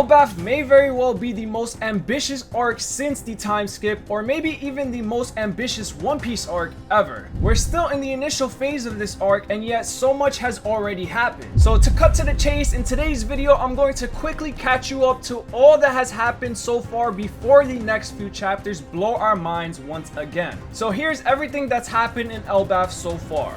Elbaph may very well be the most ambitious arc since the time skip, or maybe even the most ambitious One Piece arc ever. We're still in the initial phase of this arc, and yet so much has already happened. So to cut to the chase, in today's video I'm going to quickly catch you up to all that has happened so far before the next few chapters blow our minds once again. So here's everything that's happened in Elbaph so far.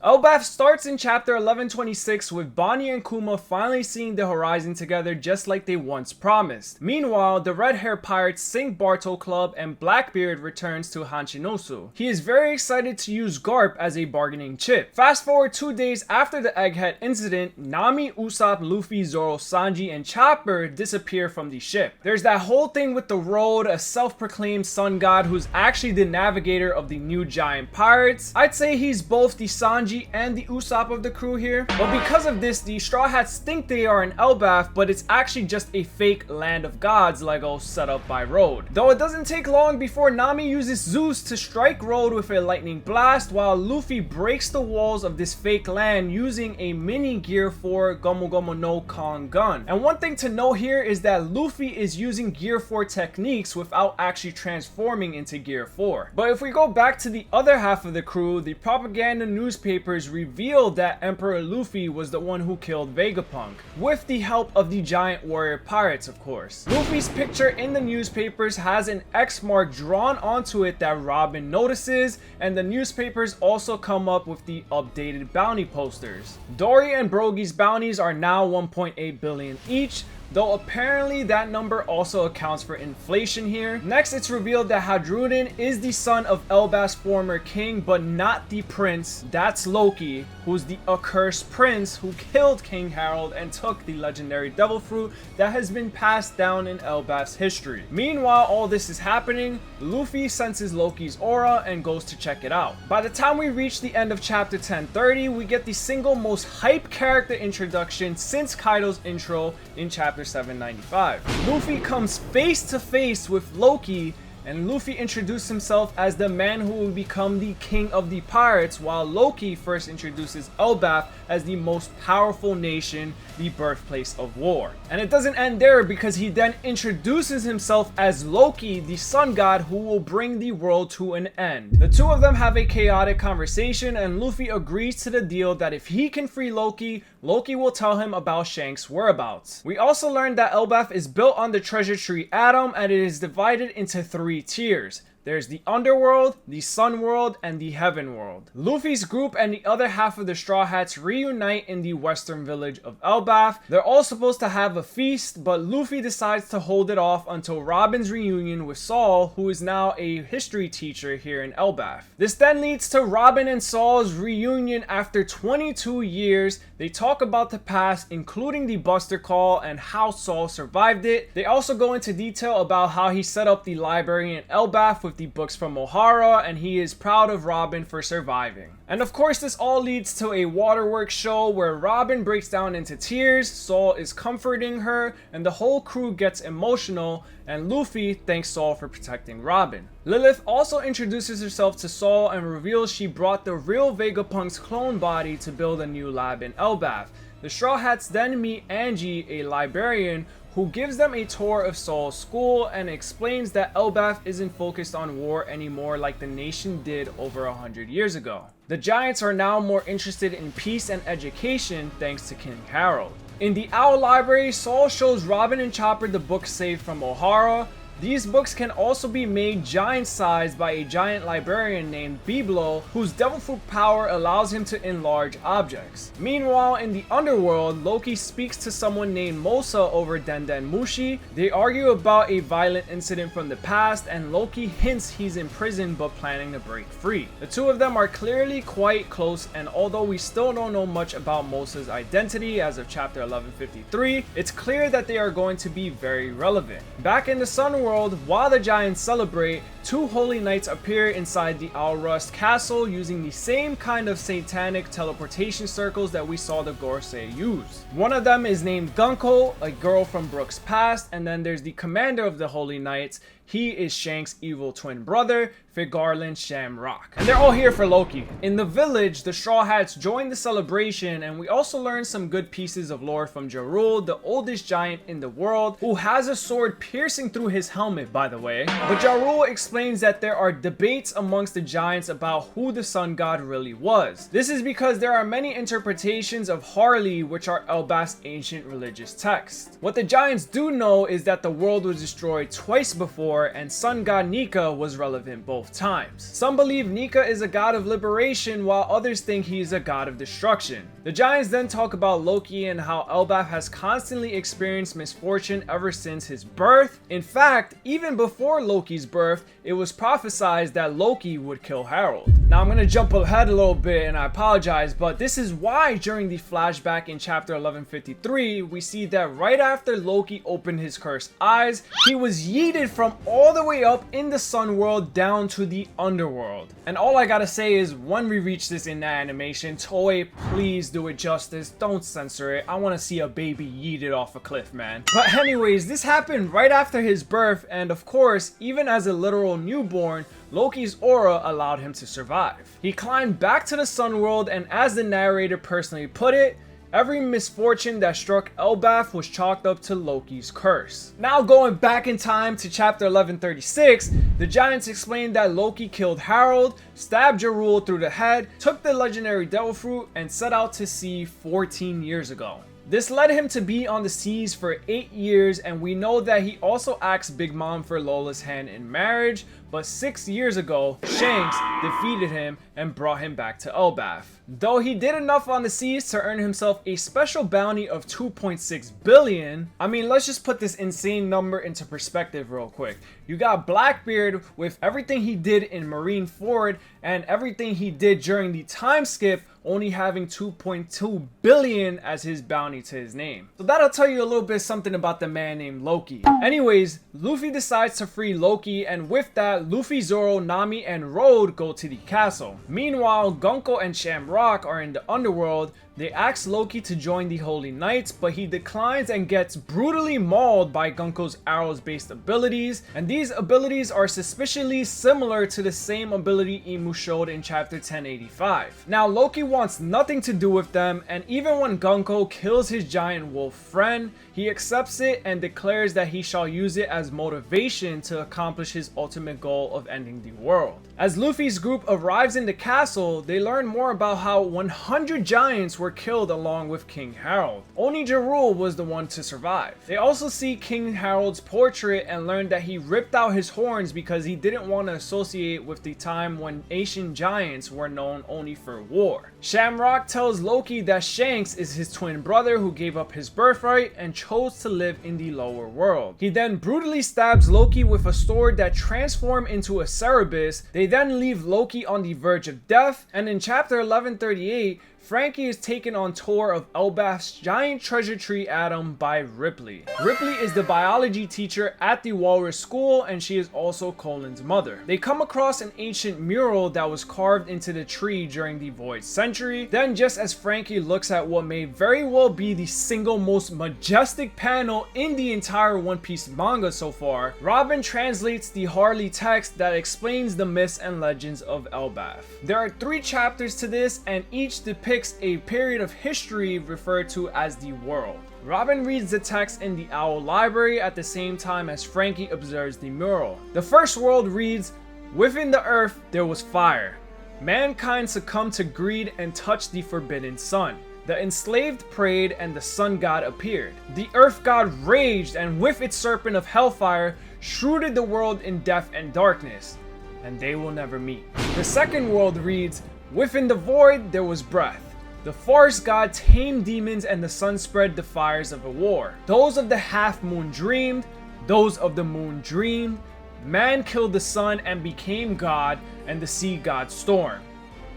Elbaph starts in chapter 1126 with Bonnie and Kuma finally seeing the horizon together just like they once promised. Meanwhile, the red hair pirates sink Barto Club and Blackbeard returns to Hanshinosu. He is very excited to use Garp as a bargaining chip. Fast forward 2 days after the Egghead incident, Nami, Usopp, Luffy, Zoro, Sanji, and Chopper disappear from the ship. There's that whole thing with the Road, a self-proclaimed sun god who's actually the navigator of the new giant pirates. I'd say he's both the Sanji and the Usopp of the crew here, but because of this, the Straw Hats think they are in Elbaph, but it's actually just a fake Land of Gods Lego set up by Road. Though it doesn't take long before Nami uses Zeus to strike Road with a lightning blast, while Luffy breaks the walls of this fake land using a mini Gear 4 Gomu Gomu no Kong gun. And one thing to note here is that Luffy is using Gear 4 techniques without actually transforming into Gear 4. But if we go back to the other half of the crew, the propaganda newspapers revealed that Emperor Luffy was the one who killed Vegapunk, with the help of the giant warrior pirates, of course. Luffy's picture in the newspapers has an X mark drawn onto it that Robin notices, and the newspapers also come up with the updated bounty posters. Dory and Brogy's bounties are now 1.8 billion each, though apparently that number also accounts for inflation here. Next, it's revealed that Hadrudin is the son of Elbaph's former king, but not the prince. That's Loki, who's the accursed prince who killed King Harold and took the legendary devil fruit that has been passed down in Elbaph's history. Meanwhile, all this is happening, Luffy senses Loki's aura and goes to check it out. By the time we reach the end of chapter 1030, we get the single most hype character introduction since Kaido's intro in chapter 795. Luffy comes face to face with Loki, and Luffy introduced himself as the man who will become the king of the pirates, while Loki first introduces Elbaph as the most powerful nation, the birthplace of war. And it doesn't end there, because he then introduces himself as Loki, the sun god who will bring the world to an end. The two of them have a chaotic conversation, and Luffy agrees to the deal that if he can free Loki, Loki will tell him about Shanks' whereabouts. We also learned that Elbaph is built on the treasure tree Atom, and it is divided into 3 tiers. There's the Underworld, the Sun World, and the Heaven World. Luffy's group and the other half of the Straw Hats reunite in the western village of Elbaph. They're all supposed to have a feast, but Luffy decides to hold it off until Robin's reunion with Saul, who is now a history teacher here in Elbaph. This then leads to Robin and Saul's reunion after 22 years. They talk about the past, including the Buster Call and how Saul survived it. They also go into detail about how he set up the library in Elbaph with the books from Ohara, and he is proud of Robin for surviving. And of course, this all leads to a waterworks show where Robin breaks down into tears, Saul is comforting her, and the whole crew gets emotional, and Luffy thanks Saul for protecting Robin. Lilith also introduces herself to Saul and reveals she brought the real Vegapunk's clone body to build a new lab in Elbaph. The Straw Hats then meet Angie, a librarian, who gives them a tour of Saul's school and explains that Elbaph isn't focused on war anymore like the nation did over 100 years ago. The Giants are now more interested in peace and education thanks to King Harold. In the Owl Library, Saul shows Robin and Chopper the books saved from Ohara. These books can also be made giant-sized by a giant librarian named Biblo, whose devil fruit power allows him to enlarge objects. Meanwhile, in the underworld, Loki speaks to someone named Mosa over Denden Mushi. They argue about a violent incident from the past, and Loki hints he's in prison but planning to break free. The two of them are clearly quite close, and although we still don't know much about Mosa's identity as of chapter 1153, it's clear that they are going to be very relevant. Back in the Sun World, while the Giants celebrate, two holy knights appear inside the Alrust castle using the same kind of satanic teleportation circles that we saw the Gorsei use. One of them is named Gunko, a girl from Brook's past, and then there's the commander of the holy knights. He is Shank's evil twin brother, Figarland Shamrock. And they're all here for Loki. In the village, the Straw Hats join the celebration, and we also learn some good pieces of lore from Jarul, the oldest giant in the world, who has a sword piercing through his helmet, by the way. But Jarul explains that there are debates amongst the giants about who the sun god really was. This is because there are many interpretations of Harley, which are Elbaph's ancient religious texts. What the giants do know is that the world was destroyed twice before, and sun god Nika was relevant both times. Some believe Nika is a god of liberation, while others think he is a god of destruction. The giants then talk about Loki and how Elbaph has constantly experienced misfortune ever since his birth. In fact, even before Loki's birth, it was prophesied that Loki would kill Harold. Now I'm gonna jump ahead a little bit and I apologize, but this is why during the flashback in chapter 1153, we see that right after Loki opened his cursed eyes, he was yeeted from all the way up in the sun world down to the underworld. And all I gotta say is, when we reach this in that animation, Toei, please do it justice, don't censor it. I want to see a baby yeeted off a cliff, man. But anyways, this happened right after his birth, and of course, even as a literal newborn, Loki's aura allowed him to survive. He climbed back to the sun world, and as the narrator personally put it, every misfortune that struck Elbaph was chalked up to Loki's curse. Now going back in time to chapter 1136, the giants explained that Loki killed Harold, stabbed Jarul through the head, took the legendary devil fruit, and set out to sea 14 years ago. This led him to be on the seas for 8 years, and we know that he also asked Big Mom for Lola's hand in marriage, but 6 years ago, Shanks defeated him and brought him back to Elbaph. Though he did enough on the seas to earn himself a special bounty of 2.6 billion, I mean, let's just put this insane number into perspective real quick. You got Blackbeard with everything he did in Marineford and everything he did during the time skip, only having 2.2 billion as his bounty to his name. So that'll tell you a little bit something about the man named Loki. Anyways, Luffy decides to free Loki, and with that, Luffy, Zoro, Nami, and Road go to the castle. Meanwhile, Gunko and Shamrock are in the underworld. They ask Loki to join the Holy Knights, but he declines and gets brutally mauled by Gunko's arrows-based abilities, and these abilities are suspiciously similar to the same ability Imu showed in chapter 1085. Now, Loki wants nothing to do with them, and even when Gunko kills his giant wolf friend, he accepts it and declares that he shall use it as motivation to accomplish his ultimate goal of ending the world. As Luffy's group arrives in the castle, they learn more about how 100 giants were killed along with King Harold. Only Jarul was the one to survive. They also see King Harold's portrait and learn that he ripped out his horns because he didn't want to associate with the time when Asian giants were known only for war. Shamrock tells Loki that Shanks is his twin brother who gave up his birthright and chose to live in the lower world. He then brutally stabs Loki with a sword that transforms into a Cerberus. They then leave Loki on the verge of death, and in chapter 1138, Frankie is taken on tour of Elbaph's giant treasure tree atom by Ripley. Ripley is the biology teacher at the Walrus School, and she is also Colin's mother. They come across an ancient mural that was carved into the tree during the Void Century. Then, just as Frankie looks at what may very well be the single most majestic panel in the entire One Piece manga so far, Robin translates the Harley text that explains the myths and legends of Elbaph. There are 3 chapters to this, and each depicts a period of history referred to as the world. Robin reads the text in the Owl Library at the same time as Frankie observes the mural. The first world reads, "Within the earth there was fire. Mankind succumbed to greed and touched the forbidden sun. The enslaved prayed and the sun god appeared. The earth god raged and with its serpent of hellfire shrouded the world in death and darkness, and they will never meet." The second world reads, "Within the void there was breath. The forest god tamed demons and the sun spread the fires of a war. Those of the half moon dreamed, those of the moon dreamed. Man killed the sun and became god, and the sea god stormed,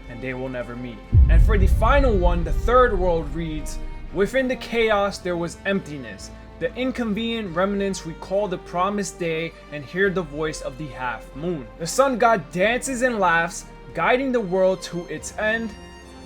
and they will never meet." And for the final one, the third world reads, "Within the chaos there was emptiness. The inconvenient remnants recall the promised day and hear the voice of the half moon. The sun god dances and laughs, guiding the world to its end.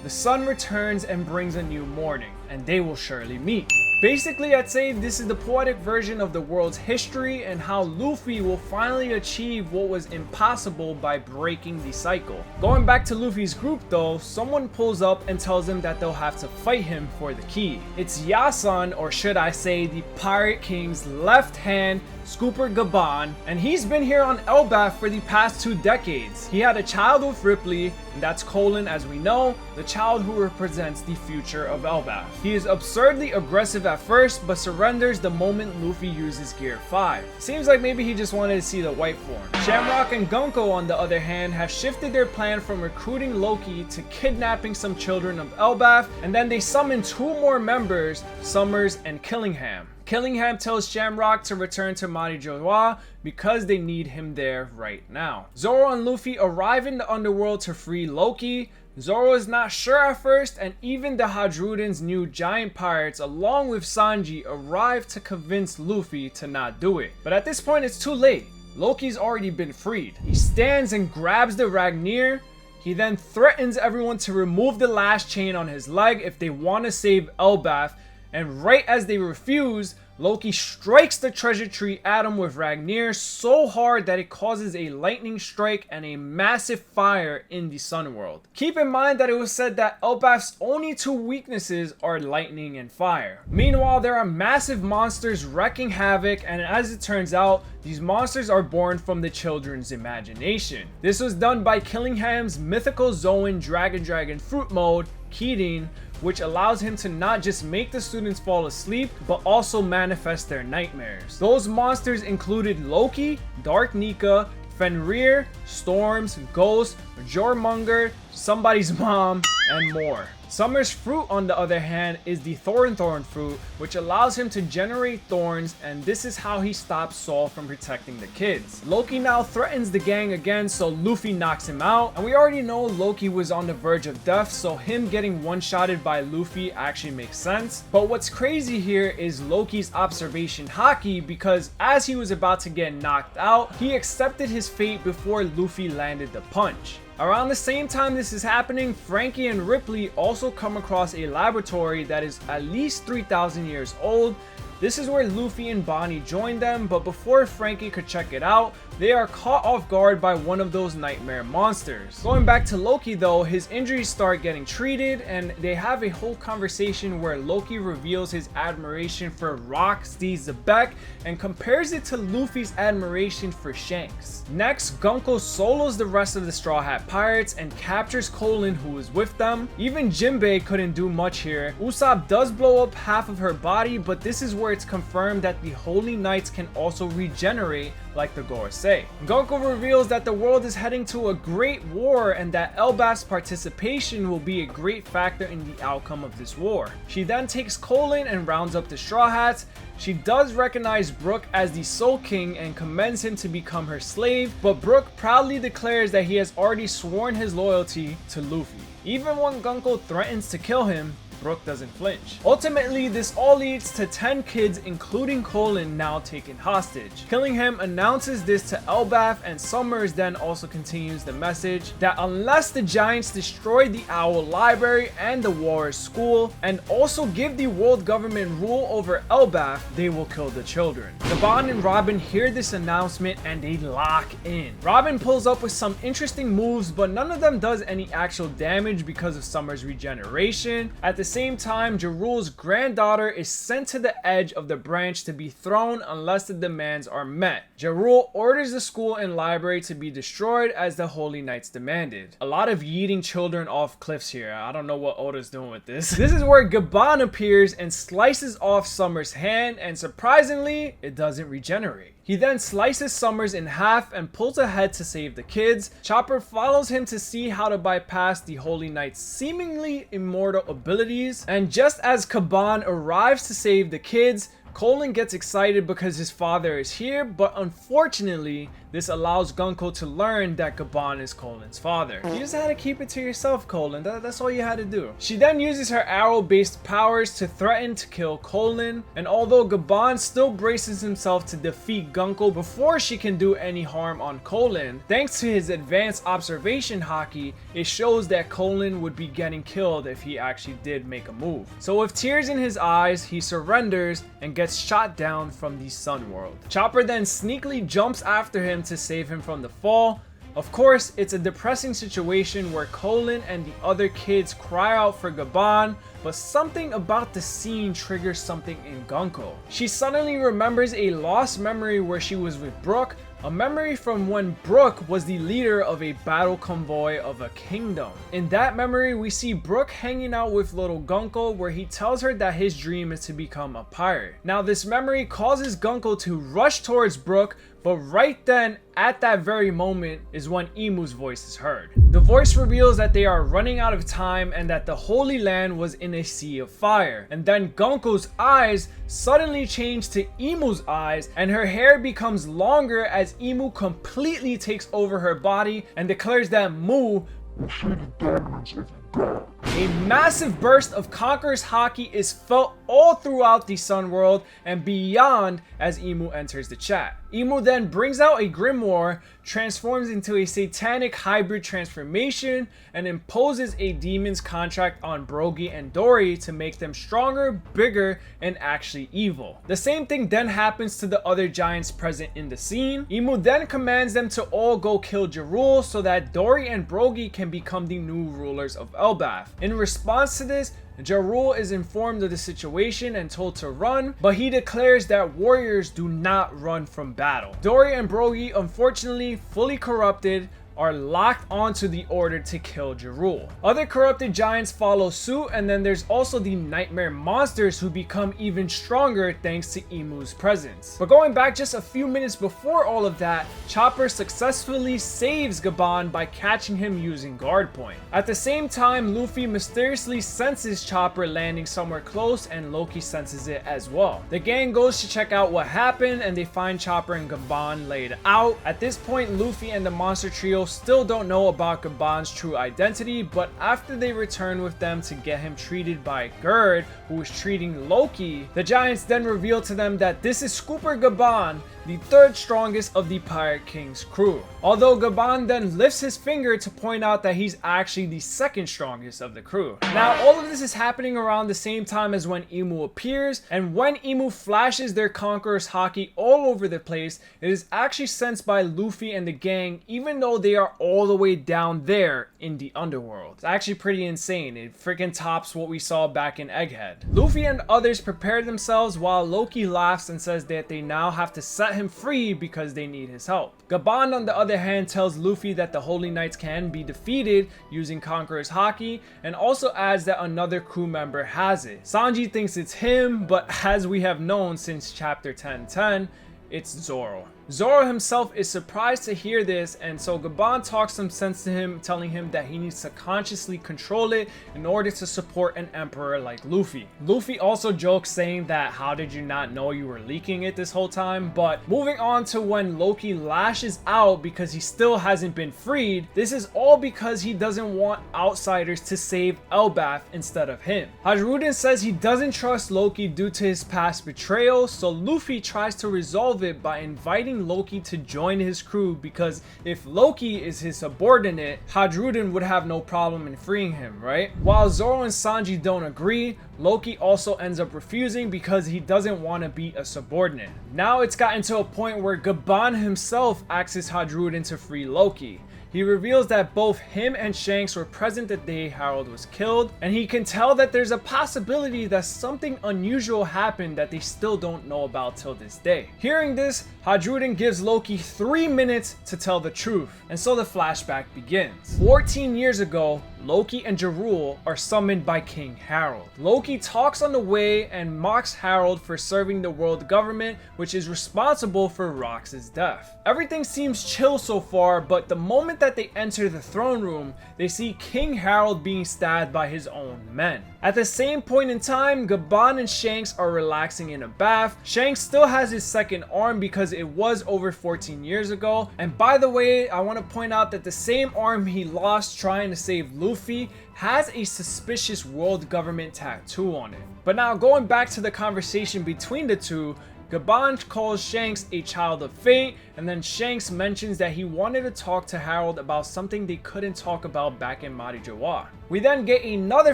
The sun returns and brings a new morning, and they will surely meet. Basically, I'd say this is the poetic version of the world's history and how Luffy will finally achieve what was impossible by breaking the cycle. Going back to Luffy's group though, someone pulls up and tells him that they'll have to fight him for the key. It's Yasun, or should I say the Pirate King's left hand, Scooper Gaban, and he's been here on Elbaph for the past 2 decades. He had a child with Ripley, and that's Colin, as we know, the child who represents the future of Elbaph. He is absurdly aggressive at first, but surrenders the moment Luffy uses Gear 5. Seems like maybe he just wanted to see the white form. Shamrock and Gunko, on the other hand, have shifted their plan from recruiting Loki to kidnapping some children of Elbaph, and then they summon 2 more members, Summers and Killingham. Killingham tells Shamrock to return to Marijoa because they need him there right now. Zoro and Luffy arrive in the underworld to free Loki. Zoro is not sure at first, and even the Hadruden's new giant pirates along with Sanji arrive to convince Luffy to not do it. But at this point it's too late. Loki's already been freed. He stands and grabs the Ragnir. He then threatens everyone to remove the last chain on his leg if they want to save Elbaph, and right as they refuse, Loki strikes the treasure tree at him with Ragnir so hard that it causes a lightning strike and a massive fire in the Sun World. Keep in mind that it was said that Elbaph's only 2 weaknesses are lightning and fire. Meanwhile, there are massive monsters wreaking havoc, and as it turns out, these monsters are born from the children's imagination. This was done by Killingham's mythical Zoan Dragon Fruit mode, Keating, which allows him to not just make the students fall asleep, but also manifest their nightmares. Those monsters included Loki, Dark Nika, Fenrir, Storms, Ghost, Jormungand, somebody's mom, and more. Summer's fruit, on the other hand, is the Thorn fruit, which allows him to generate thorns, and this is how he stops Saul from protecting the kids. Loki now threatens the gang again, so Luffy knocks him out, and we already know Loki was on the verge of death, so him getting one-shotted by Luffy actually makes sense. But what's crazy here is Loki's observation haki, because as he was about to get knocked out, he accepted his fate before Luffy landed the punch. Around the same time this is happening, Frankie and Ripley also come across a laboratory that is at least 3,000 years old. This is where Luffy and Bonnie join them, but before Frankie could check it out, they are caught off guard by one of those nightmare monsters. Going back to Loki though, his injuries start getting treated, and they have a whole conversation where Loki reveals his admiration for Rock Steez Zebek and compares it to Luffy's admiration for Shanks. Next, Gunko solos the rest of the Straw Hat Pirates and captures Colin, who is with them. Even Jinbei couldn't do much here. Usopp does blow up half of her body, but this is where it's confirmed that the Holy Knights can also regenerate like the Gorosei. Gunko reveals that the world is heading to a great war and that Elbaph's participation will be a great factor in the outcome of this war. She then takes Colin and rounds up the Straw Hats. She does recognize Brook as the Soul King and commands him to become her slave, but Brook proudly declares that he has already sworn his loyalty to Luffy. Even when Gunko threatens to kill him, Brook doesn't flinch. Ultimately, this all leads to 10 kids, including Colin, now taken hostage. Killingham announces this to Elbaph, and Summers then also continues the message that unless the Giants destroy the Owl Library and the Warriors School, and also give the world government rule over Elbaph, they will kill the children. Gaban and Robin hear this announcement and they lock in. Robin pulls up with some interesting moves, but none of them does any actual damage because of Summers' regeneration. At the same time, Jarul's granddaughter is sent to the edge of the branch to be thrown unless the demands are met. Jarul orders the school and library to be destroyed as the Holy Knights demanded. A lot of yeeting children off cliffs here. I don't know what Oda's doing with this. This is where Gaban appears and slices off Summers' hand, and surprisingly, it doesn't regenerate. He then slices Summers in half and pulls ahead to save the kids. Chopper follows him to see how to bypass the Holy Knight's seemingly immortal abilities. And just as Gaban arrives to save the kids, Colin gets excited because his father is here, but unfortunately, This allows Gunko to learn that Gaban is Colin's father. You just had to keep it to yourself, Colin. That's all you had to do. She then uses her arrow-based powers to threaten to kill Colin, and although Gaban still braces himself to defeat Gunko before she can do any harm on Colin, thanks to his advanced observation haki, it shows that Colin would be getting killed if he actually did make a move. So with tears in his eyes, he surrenders and gets shot down from the Sun World. Chopper then sneakily jumps after him to save him from the fall. Of course, it's a depressing situation where Colin and the other kids cry out for Gaban, but something about the scene triggers something in Gunko. She suddenly remembers a lost memory where she was with Brook, a memory from when Brook was the leader of a battle convoy of a kingdom. In that memory, we see Brook hanging out with little Gunko, where he tells her that his dream is to become a pirate. Now this memory causes Gunko to rush towards Brook, but right then, at that very moment, is when Imu's voice is heard. The voice reveals that they are running out of time and that the Holy Land was in a sea of fire. And then Gunko's eyes suddenly change to Imu's eyes, and her hair becomes longer as Imu completely takes over her body and declares that Mu will show the dominance of God. A massive burst of Conqueror's haki is felt all throughout the Sun World and beyond as Imu enters the chat. Imu then brings out a grimoire, transforms into a satanic hybrid transformation, and imposes a demon's contract on Brogy and Dory to make them stronger, bigger, and actually evil. The same thing then happens to the other giants present in the scene. Imu then commands them to all go kill Jarul so that Dory and Brogy can become the new rulers of Elbaph. In response to this, Jarul is informed of the situation and told to run, but he declares that warriors do not run from battle. Dory and Brogy, unfortunately fully corrupted, are locked onto the order to kill Jarul. Other corrupted giants follow suit, and then there's also the nightmare monsters who become even stronger thanks to Imu's presence. But going back just a few minutes before all of that, Chopper successfully saves Gaban by catching him using guard point. At the same time, Luffy mysteriously senses Chopper landing somewhere close, and Loki senses it as well. The gang goes to check out what happened, and they find Chopper and Gaban laid out. At this point, Luffy and the monster trio still don't know about Gaban's true identity, but after they return with them to get him treated by Gerd, who is treating Loki, the giants then reveal to them that this is Scooper Gaban, the third strongest of the Pirate King's crew. Although Gaban then lifts his finger to point out that he's actually the second strongest of the crew. Now all of this is happening around the same time as when Imu appears, and when Imu flashes their Conqueror's haki all over the place, it is actually sensed by Luffy and the gang, even though they are all the way down there in the underworld. It's actually pretty insane. It freaking tops what we saw back in Egghead. Luffy and others prepare themselves while Loki laughs and says that they now have to set him free because they need his help. Gaban, on the other hand, tells Luffy that the Holy Knights can be defeated using Conqueror's haki, and also adds that another crew member has it. Sanji thinks it's him, but as we have known since chapter 1010, it's Zoro. Zoro himself is surprised to hear this, and so Gaban talks some sense to him, telling him that he needs to consciously control it in order to support an emperor like Luffy. Luffy also jokes saying that how did you not know you were leaking it this whole time? But moving on to when Loki lashes out because he still hasn't been freed, this is all because he doesn't want outsiders to save Elbaph instead of him. Hajrudin says he doesn't trust Loki due to his past betrayal, so Luffy tries to resolve it by inviting Loki to join his crew, because if Loki is his subordinate, Hajrudin would have no problem in freeing him, right? While Zoro and Sanji don't agree, Loki also ends up refusing because he doesn't want to be a subordinate. Now it's gotten to a point where Gaban himself asks Hajrudin to free Loki. He reveals that both him and Shanks were present the day Harold was killed, and he can tell that there's a possibility that something unusual happened that they still don't know about till this day. Hearing this, Hajrudin gives Loki 3 minutes to tell the truth, and so the flashback begins. 14 years ago, Loki and Jarul are summoned by King Harold. Loki talks on the way and mocks Harold for serving the world government, which is responsible for Rox's death. Everything seems chill so far, but the moment that they enter the throne room, they see King Harold being stabbed by his own men. At the same point in time, Gaban and Shanks are relaxing in a bath. Shanks still has his second arm because it was over 14 years ago. And by the way, I want to point out that the same arm he lost trying to save Luffy has a suspicious world government tattoo on it. But now going back to the conversation between the two, Gaban calls Shanks a child of fate, and then Shanks mentions that he wanted to talk to Harold about something they couldn't talk about back in Marijawa. We then get another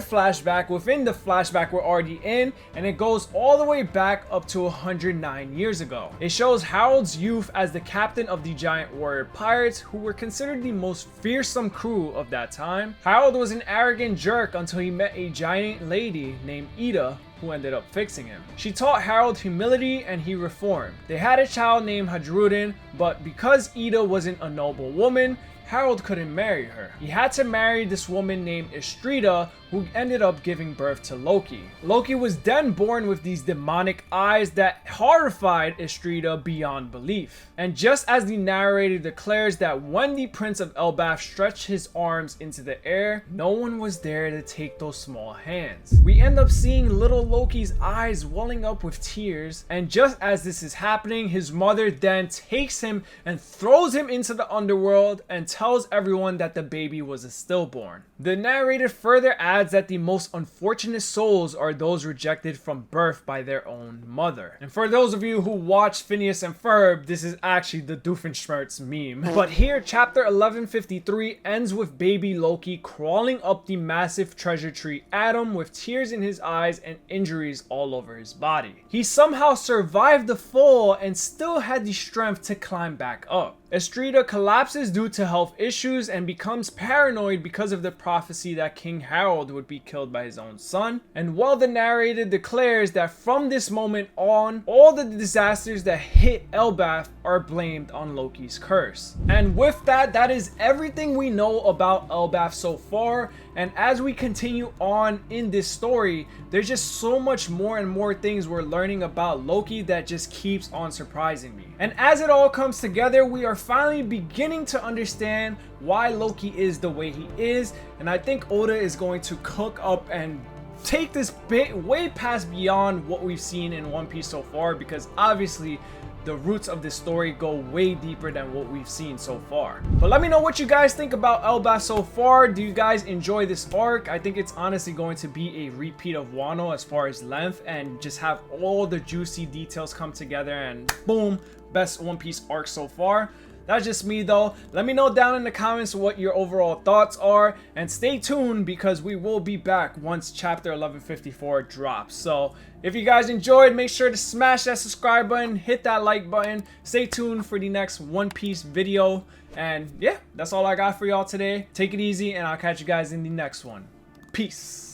flashback within the flashback we're already in, and it goes all the way back up to 109 years ago. It shows Harold's youth as the captain of the giant warrior pirates, who were considered the most fearsome crew of that time. Harold was an arrogant jerk until he met a giant lady named Ida, who ended up fixing him. She taught Harold humility and he reformed. They had a child named Hadrudin, but because Ida wasn't a noble woman, Harold couldn't marry her. He had to marry this woman named Estrida, who ended up giving birth to Loki. Loki was then born with these demonic eyes that horrified Estrida beyond belief. And just as the narrator declares that when the Prince of Elbaph stretched his arms into the air, no one was there to take those small hands. We end up seeing little Loki's eyes welling up with tears, and just as this is happening, his mother then takes him and throws him into the underworld and tells everyone that the baby was a stillborn. The narrator further adds that the most unfortunate souls are those rejected from birth by their own mother. And for those of you who watch Phineas and Ferb, this is actually the Doofenshmirtz meme. But here, chapter 1153 ends with baby Loki crawling up the massive treasure tree Atom with tears in his eyes and injuries all over his body. He somehow survived the fall and still had the strength to climb back up. Estrida collapses due to health issues and becomes paranoid because of the prophecy that King Harold would be killed by his own son. And while the narrator declares that from this moment on, all the disasters that hit Elbaph are blamed on Loki's curse. And with that, that is everything we know about Elbaph so far. And as we continue on in this story, there's just so much more and more things we're learning about Loki that just keeps on surprising me. And as it all comes together, we are finally beginning to understand why Loki is the way he is. And I think Oda is going to cook up and take this bit way past beyond what we've seen in One Piece so far, because obviously the roots of this story go way deeper than what we've seen so far. But let me know what you guys think about Elbaph so far. Do you guys enjoy this arc? I think it's honestly going to be a repeat of Wano as far as length, and just have all the juicy details come together and boom, best One Piece arc so far. That's just me though. Let me know down in the comments what your overall thoughts are, and stay tuned because we will be back once chapter 1154 drops. So if you guys enjoyed, make sure to smash that subscribe button, hit that like button. Stay tuned for the next One Piece video. And yeah, that's all I got for y'all today. Take it easy and I'll catch you guys in the next one. Peace.